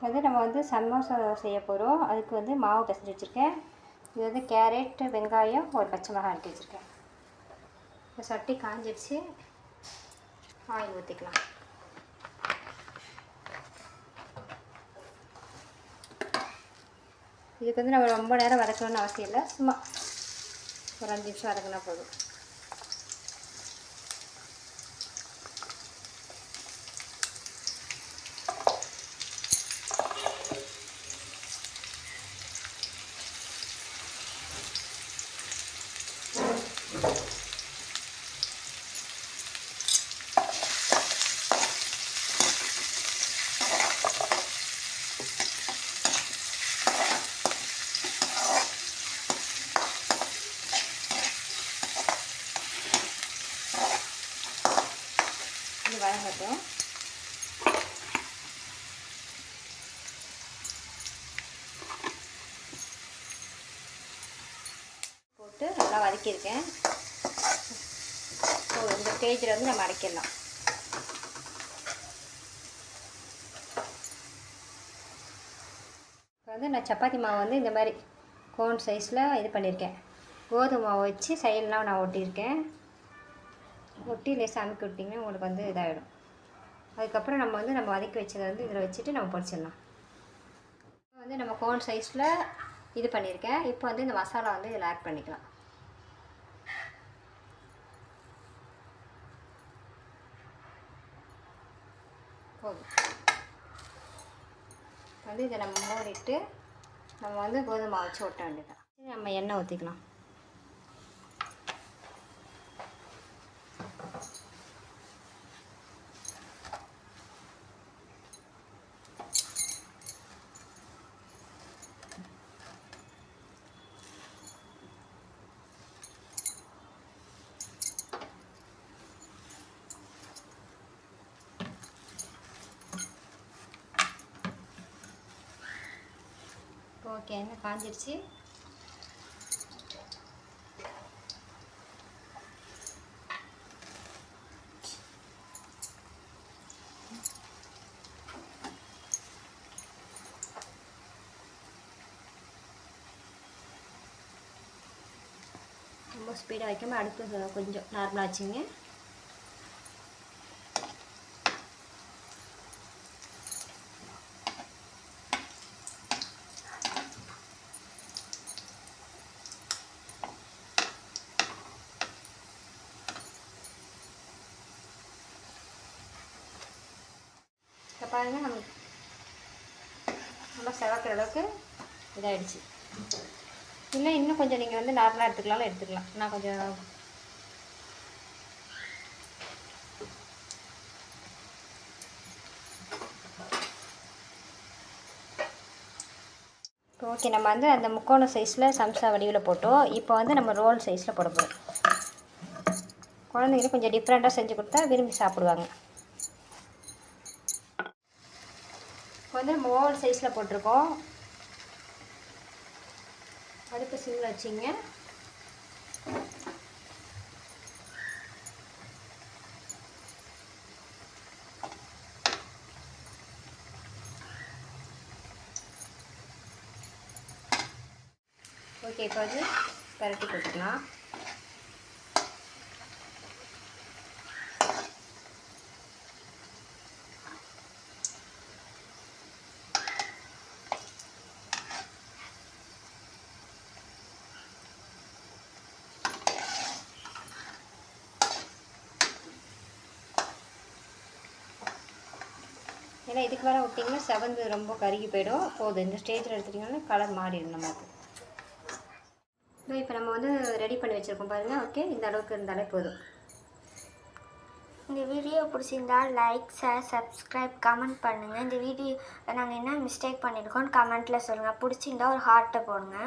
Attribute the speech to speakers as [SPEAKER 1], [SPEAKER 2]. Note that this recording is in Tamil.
[SPEAKER 1] வந்து நம்ம வந்து சமோசா செய்ய போகிறோம். அதுக்கு வந்து மாவு பிசைஞ்சு வச்சுருக்கேன். இது வந்து கேரட், வெங்காயம், ஒரு பச்சை மிளகாய் எடுத்து வச்சுருக்கேன். இப்போ சட்டி காஞ்சிடுச்சு. ஆயில் ஊற்றிக்கலாம். இதுக்கு வந்து நம்ம ரொம்ப நேரம் வதக்கணும்னு அவசியம் இல்லை. சும்மா ஒரு 5 நிமிஷம் வதக்கினா போதும். இது வதங்கட்டும். போட்டு நல்லா வதக்கியிருக்கேன். ஸோ இந்த ஸ்டேஜில் வந்து நம்ம அரைக்கிடலாம். இப்போ வந்து நான் சப்பாத்தி மாவு வந்து இந்த மாதிரி கோன் சைஸில் இது பண்ணியிருக்கேன். கோதுமை மாவு வச்சு சைடெலாம் நான் ஒட்டியிருக்கேன். ஒட்டி லேசாக அமுக்கி விட்டிங்கன்னா உங்களுக்கு வந்து இதாகிடும். அதுக்கப்புறம் நம்ம வதக்கி வச்சதை வந்து இதில் வச்சுட்டு நம்ம பொரிச்சிடலாம். இப்போ வந்து நம்ம கோன் சைஸில் இது பண்ணியிருக்கேன். இப்போ வந்து இந்த மசாலா வந்து இதில் ஆட் பண்ணிக்கலாம். போதும். வந்து இதை நம்ம மூடிட்டு நம்ம வந்து கோதுமை மாவு வச்சு ஒட்ட வேண்டியதான். நம்ம எண்ணெய் ஊற்றிக்கலாம். ஓகே, எண்ணெய் காஞ்சிடுச்சு. ரொம்ப ஸ்பீடாக வைக்காமல் அடுப்பு கொஞ்சம் நார்மலாக வச்சுங்க. இப்போ பாருங்கள், நம்ம செவக்கிற அளவுக்கு இதாகிடுச்சு. இல்லை இன்னும் கொஞ்சம் நீங்கள் வந்து நார்மலாக எடுத்துக்கலாம். நான் கொஞ்சம் ஓகே. நம்ம வந்து அந்த முக்கோண சைஸில் சம்சா வடிவில் போட்டோம். இப்போ வந்து நம்ம ரோல் சைஸில் போட போகிறோம். குழந்தைங்களுக்கு கொஞ்சம் டிஃப்ரெண்ட்டாக செஞ்சு கொடுத்தா விரும்பி சாப்பிடுவாங்க. இப்போ வந்து நம்ம ஓவல் சைஸில் போட்டிருக்கோம். அடுப்பு சிம்மில் வச்சிங்க. ஓகே, இப்போ வந்து பரட்டி போட்டுக்கலாம். ஏன்னா இதுக்கு மேலே விட்டிங்கன்னா செவந்து ரொம்ப கருகி போயிடும். போதும், இந்த ஸ்டேஜில் எடுத்துட்டிங்கன்னா கலர் மாறிடும் நமக்கு. இப்போ நம்ம வந்து ரெடி பண்ணி வச்சுருக்கோம் பாருங்கள். ஓகே, இந்த அளவுக்கு இருந்தாலே போதும்.
[SPEAKER 2] இந்த வீடியோ பிடிச்சிருந்தா லைக், ஷேர், சப்ஸ்கிரைப், கமெண்ட் பண்ணுங்கள். இந்த வீடியோ நாங்கள் என்ன மிஸ்டேக் பண்ணியிருக்கோன்னு கமெண்ட்டில் சொல்லுங்கள். பிடிச்சிருந்தா ஒரு ஹார்ட்டை போடுங்க.